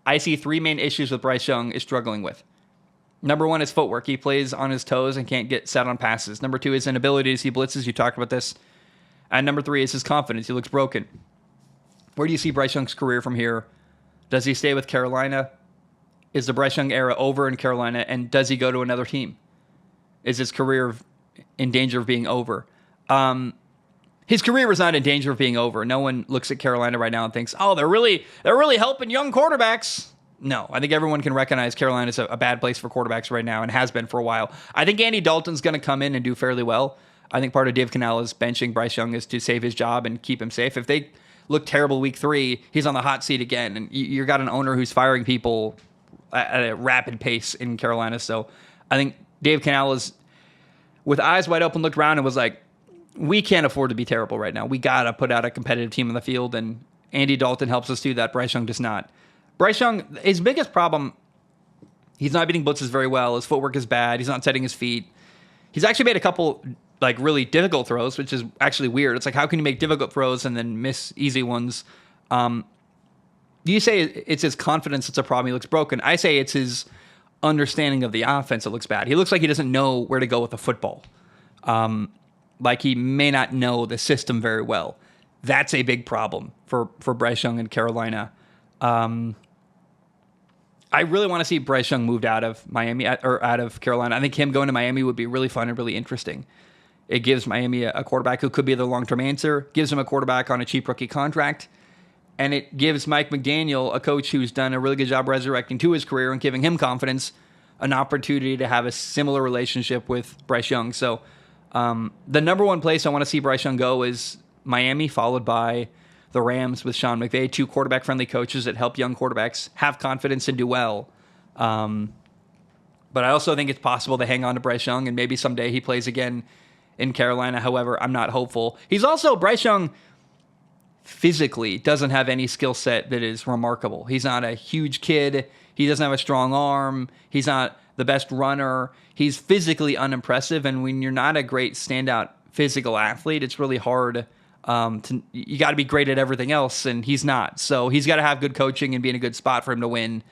I see 3 main issues with Bryce Young is struggling with. Number 1 is footwork. He plays on his toes and can't get set on passes. Number 2 is inability to see blitzes. You talked about this. And number 3 is his confidence. He looks broken. Where do you see Bryce Young's career from here? Does he stay with Carolina? Is the Bryce Young era over in Carolina? And does he go to another team? Is his career in danger of being over? His career was not in danger of being over. No one looks at Carolina right now and thinks, oh, they're really helping young quarterbacks. No, I think everyone can recognize Carolina's a bad place for quarterbacks right now and has been for a while. I think Andy Dalton's going to come in and do fairly well. I think part of Dave Canales benching Bryce Young is to save his job and keep him safe. If they look terrible week 3, he's on the hot seat again. And you got an owner who's firing people at a rapid pace in Carolina. So I think Dave Canales, with eyes wide open, looked around and was like, we can't afford to be terrible right now. We got to put out a competitive team on the field. And Andy Dalton helps us do that. Bryce Young does not. Bryce Young, his biggest problem, he's not beating blitzes very well. His footwork is bad. He's not setting his feet. He's actually made a couple like really difficult throws, which is actually weird. It's like, how can you make difficult throws and then miss easy ones? You say it's his confidence that's a problem. He looks broken. I say it's his understanding of the offense that looks bad. He looks like he doesn't know where to go with the football. Like he may not know the system very well. That's a big problem for Bryce Young in Carolina. I really want to see Bryce Young moved out of Miami or out of Carolina. I think him going to Miami would be really fun and really interesting. It gives Miami a quarterback who could be the long-term answer, gives him a quarterback on a cheap rookie contract, and it gives Mike McDaniel, a coach who's done a really good job resurrecting to his career and giving him confidence, an opportunity to have a similar relationship with Bryce Young. So the number one place I want to see Bryce Young go is Miami, followed by the Rams with Sean McVay, 2 quarterback-friendly coaches that help young quarterbacks have confidence and do well. But I also think it's possible to hang on to Bryce Young, and maybe someday he plays again in Carolina. However, I'm not hopeful. He's also, Bryce Young physically doesn't have any skill set that is remarkable. He's not a huge kid. He doesn't have a strong arm. He's not the best runner. He's physically unimpressive, and when you're not a great standout physical athlete, it's really hard. You got to be great at everything else, and he's not. So he's got to have good coaching and be in a good spot for him to win.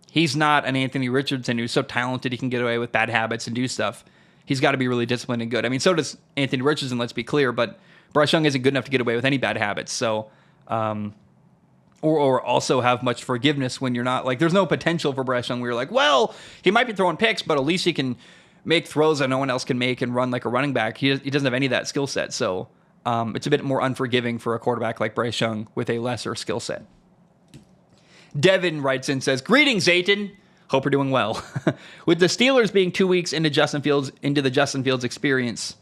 He's not an Anthony Richardson who's so talented he can get away with bad habits and do stuff. He's got to be really disciplined and good. I mean, so does Anthony Richardson, let's be clear, but Bryce Young isn't good enough to get away with any bad habits. So, or also have much forgiveness when you're not, like, there's no potential for Bryce Young where you're like, well, he might be throwing picks, but at least he can make throws that no one else can make and run like a running back. He doesn't have any of that skill set. So, it's a bit more unforgiving for a quarterback like Bryce Young with a lesser skill set. Devin writes in, says, greetings, Zayton. Hope you're doing well. With the Steelers being 2 weeks into the Justin Fields experience,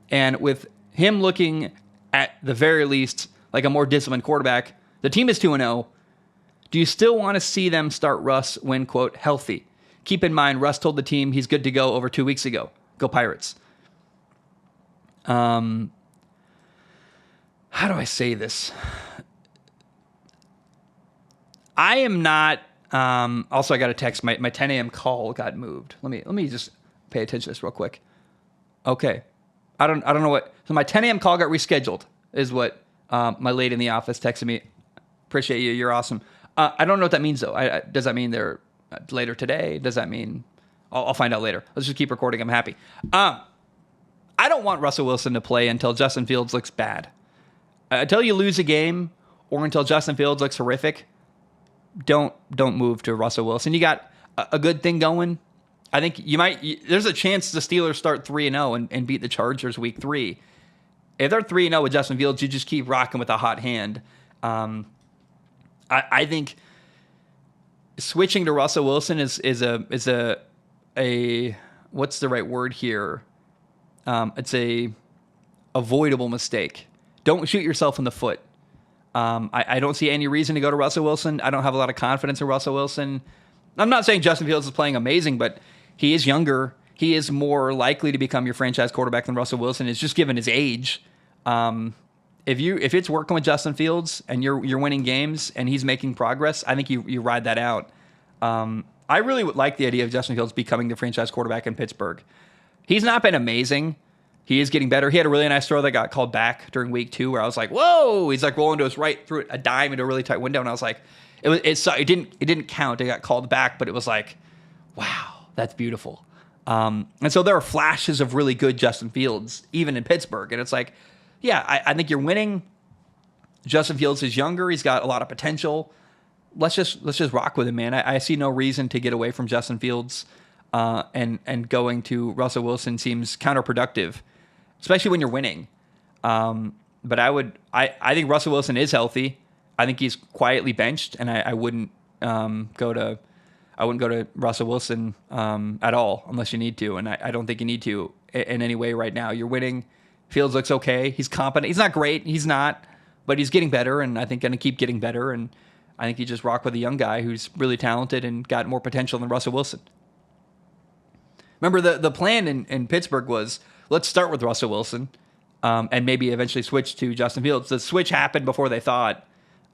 and with him looking at the very least like a more disciplined quarterback, the team is 2-0. Do you still want to see them start Russ when, quote, healthy? Keep in mind, Russ told the team he's good to go over 2 weeks ago. Go Pirates. How do I say this? I am not. Also, I got a text. My 10 a.m. call got moved. Let me just pay attention to this real quick. Okay, I don't know what. So my 10 a.m. call got rescheduled. Is what my lady in the office texted me. Appreciate you. You're awesome. I don't know what that means though. Does that mean they're later today? Does that mean I'll find out later? Let's just keep recording. I'm happy. I don't want Russell Wilson to play until Justin Fields looks bad. Until you lose a game or until Justin Fields looks horrific, don't move to Russell Wilson. You got a good thing going. I think there's a chance the Steelers start 3-0 and beat the Chargers week 3. If they're 3-0 with Justin Fields, you just keep rocking with a hot hand. I think switching to Russell Wilson is a what's the right word here? It's a avoidable mistake. Don't shoot yourself in the foot. I don't see any reason to go to Russell Wilson. I don't have a lot of confidence in Russell Wilson. I'm not saying Justin Fields is playing amazing, but he is younger. He is more likely to become your franchise quarterback than Russell Wilson is, just given his age. If it's working with Justin Fields and you're winning games and he's making progress, I think you ride that out. I really would like the idea of Justin Fields becoming the franchise quarterback in Pittsburgh. He's not been amazing. He is getting better. He had a really nice throw that got called back during week 2 where I was like, whoa, he's like rolling to his right through a dime into a really tight window. And I was like, it didn't count. It got called back, but it was like, wow, that's beautiful. And so there are flashes of really good Justin Fields, even in Pittsburgh. And it's like, yeah, I think you're winning. Justin Fields is younger. He's got a lot of potential. Let's just rock with him, man. I see no reason to get away from Justin Fields, and going to Russell Wilson seems counterproductive, especially when you're winning. But I think Russell Wilson is healthy. I think he's quietly benched, and I wouldn't go to Russell Wilson at all unless you need to, and I don't think you need to in any way right now. You're winning. Fields looks okay. He's competent. He's not great. He's not, but he's getting better, and I think going to keep getting better. And I think you just rock with a young guy who's really talented and got more potential than Russell Wilson. Remember, the plan in Pittsburgh was, let's start with Russell Wilson and maybe eventually switch to Justin Fields. The switch happened before they thought.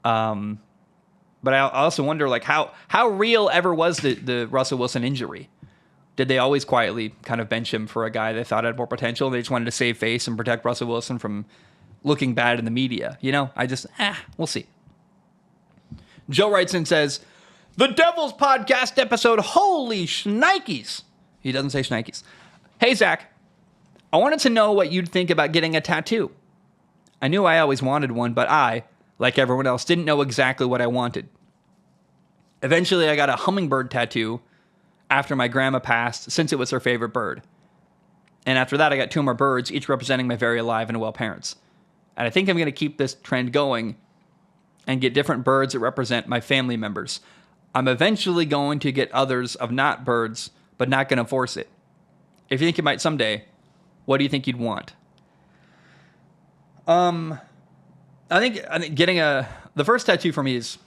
But I also wonder, like, how real ever was the Russell Wilson injury? Did they always quietly kind of bench him for a guy they thought had more potential? They just wanted to save face and protect Russell Wilson from looking bad in the media. We'll see. Joe writes in and says, the Devil's Podcast episode, holy shnikes. He doesn't say shnikes. Hey, Zach, I wanted to know what you'd think about getting a tattoo. I knew I always wanted one, but I, like everyone else, didn't know exactly what I wanted. Eventually, I got a hummingbird tattoo after my grandma passed, since it was her favorite bird. And after that, I got 2 more birds, each representing my very alive and well parents. And I think I'm going to keep this trend going and get different birds that represent my family members. I'm eventually going to get others of not birds, but not going to force it. If you think you might someday, what do you think you'd want? I think getting the first tattoo for me is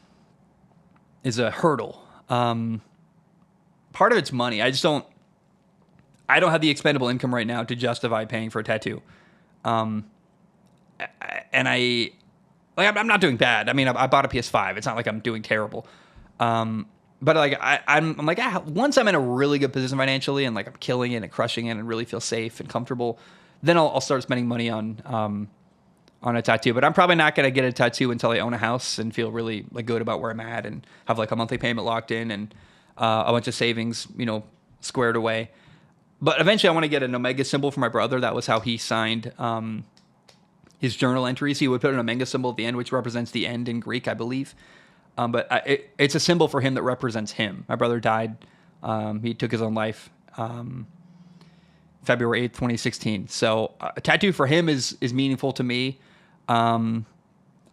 a hurdle. Part of it's money. I don't have the expendable income right now to justify paying for a tattoo. And I'm not doing bad. I mean, I bought a PS5. It's not like I'm doing terrible. But like I'm like, once I'm in a really good position financially and like I'm killing it and crushing it and really feel safe and comfortable, then I'll start spending money on a tattoo. But I'm probably not going to get a tattoo until I own a house and feel really like good about where I'm at and have like a monthly payment locked in and a bunch of savings, squared away. But eventually I want to get an Omega symbol for my brother. That was how he signed his journal entries. He would put an Omega symbol at the end, which represents the end in Greek, I believe. But it's a symbol for him that represents him. My brother died. He took his own life February 8th, 2016. So a tattoo for him is meaningful to me. I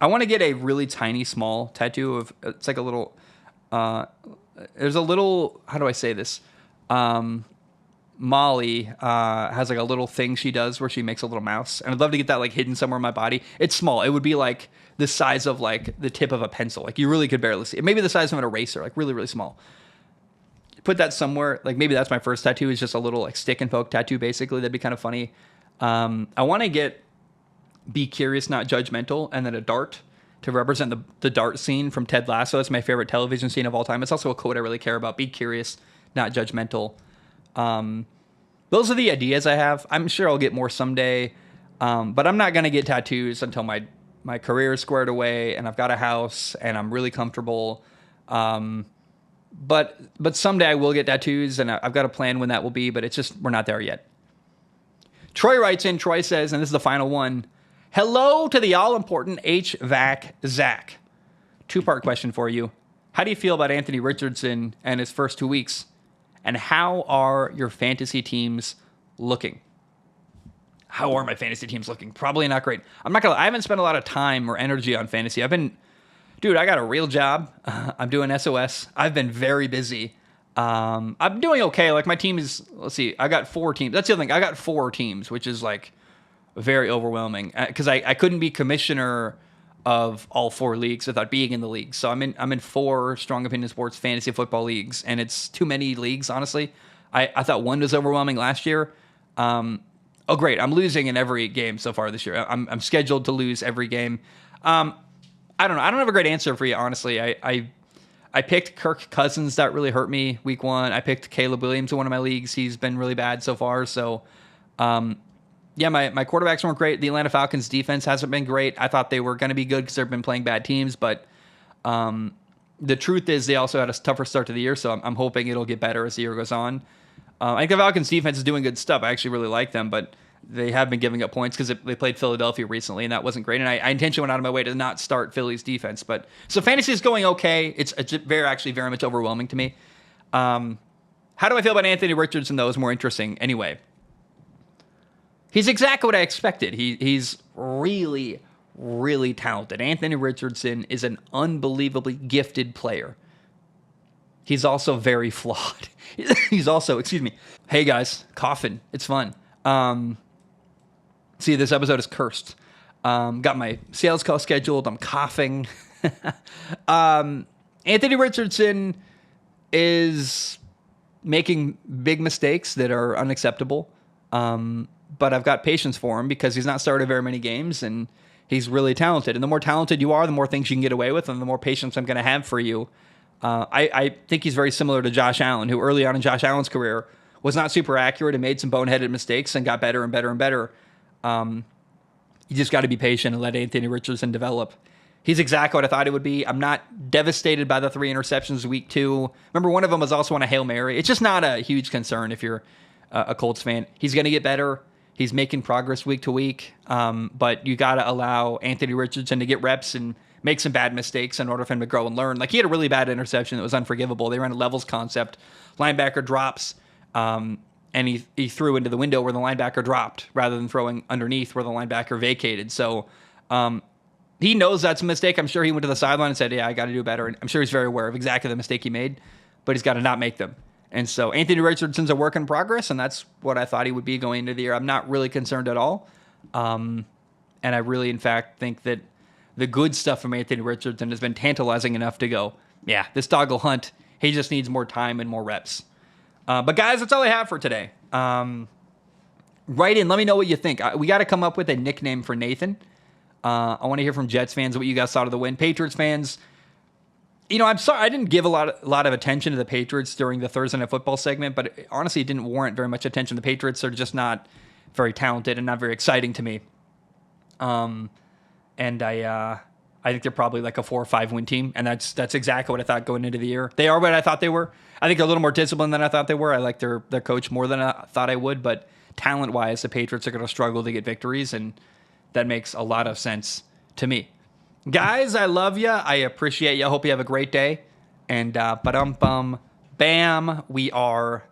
want to get a really tiny, small tattoo of, it's like a little, there's a little, how do I say this? Molly has like a little thing she does where she makes a little mouse, and I'd love to get that like hidden somewhere in my body. It's small. It would be like the size of like the tip of a pencil. Like you really could barely see it. Maybe the size of an eraser, like really, really small. Put that somewhere. Like maybe that's my first tattoo, is just a little like stick and poke tattoo, basically. That'd be kind of funny. I want to get Be Curious, Not Judgmental, and then a dart to represent the dart scene from Ted Lasso. It's my favorite television scene of all time. It's also a quote I really care about. Be curious, not judgmental. Those are the ideas I have. I'm sure I'll get more someday. But I'm not going to get tattoos until my career is squared away and I've got a house and I'm really comfortable. But someday I will get tattoos, and I've got a plan when that will be, but it's just, we're not there yet. Troy writes in, Troy says, and this is the final one, hello to the all-important HVAC Zach. 2-part question for you. How do you feel about Anthony Richardson and his first 2 weeks? And how are your fantasy teams looking? How are my fantasy teams looking? Probably not great. I haven't spent a lot of time or energy on fantasy. Dude, I got a real job. I'm doing SOS. I've been very busy. I'm doing okay. Like my team is, let's see, I got 4 teams. That's the other thing. I got 4 teams, which is like very overwhelming because I couldn't be commissioner of all 4 leagues without being in the league. So I'm in 4 Strong Opinion Sports fantasy football leagues, and it's too many leagues, honestly. I thought one was overwhelming last year. Oh, great. I'm losing in every game so far this year. I'm scheduled to lose every game. I don't know. I don't have a great answer for you, honestly. I picked Kirk Cousins. That really hurt me week 1. I picked Caleb Williams in one of my leagues. He's been really bad so far. So, yeah, my quarterbacks weren't great. The Atlanta Falcons defense hasn't been great. I thought they were going to be good because they've been playing bad teams. But the truth is they also had a tougher start to the year. So I'm hoping it'll get better as the year goes on. I think the Falcons defense is doing good stuff. I actually really like them, but they have been giving up points because they played Philadelphia recently, and that wasn't great. And I intentionally went out of my way to not start Philly's defense. But so fantasy is going okay. It's very much overwhelming to me. How do I feel about Anthony Richardson, though, is more interesting. Anyway, he's exactly what I expected. He's really, really talented. Anthony Richardson is an unbelievably gifted player. He's also very flawed. He's also, excuse me. Hey guys, coughing. It's fun. See, this episode is cursed. Got my sales call scheduled. I'm coughing. Anthony Richardson is making big mistakes that are unacceptable. But I've got patience for him because he's not started very many games and he's really talented. And the more talented you are, the more things you can get away with and the more patience I'm going to have for you. I think he's very similar to Josh Allen, who early on in Josh Allen's career was not super accurate and made some boneheaded mistakes and got better and better and better. You just got to be patient and let Anthony Richardson develop. He's exactly what I thought he would be. I'm not devastated by the 3 interceptions week 2. Remember, one of them was also on a Hail Mary. It's just not a huge concern if you're a Colts fan. He's going to get better. He's making progress week to week. But you got to allow Anthony Richardson to get reps and make some bad mistakes in order for him to grow and learn. Like he had a really bad interception that was unforgivable. They ran a levels concept. Linebacker drops, and he threw into the window where the linebacker dropped rather than throwing underneath where the linebacker vacated. So he knows that's a mistake. I'm sure he went to the sideline and said, yeah, I got to do better. And I'm sure he's very aware of exactly the mistake he made, but he's got to not make them. And so Anthony Richardson's a work in progress, and that's what I thought he would be going into the year. I'm not really concerned at all. And I really, in fact, think that the good stuff from Anthony Richardson has been tantalizing enough to go, yeah, this dog will hunt. He just needs more time and more reps. But guys, that's all I have for today. Write in. Let me know what you think. We got to come up with a nickname for Nathan. I want to hear from Jets fans what you guys thought of the win. Patriots fans, you know, I'm sorry I didn't give a lot of attention to the Patriots during the Thursday Night Football segment, but honestly, it didn't warrant very much attention. The Patriots are just not very talented and not very exciting to me. And I think they're probably like a 4 or 5 win team, and that's exactly what I thought going into the year. They are what I thought they were. I think they're a little more disciplined than I thought they were. I like their coach more than I thought I would, but talent-wise, the Patriots are going to struggle to get victories, and that makes a lot of sense to me. Guys, I love you. I appreciate you. I hope you have a great day. And bam, we are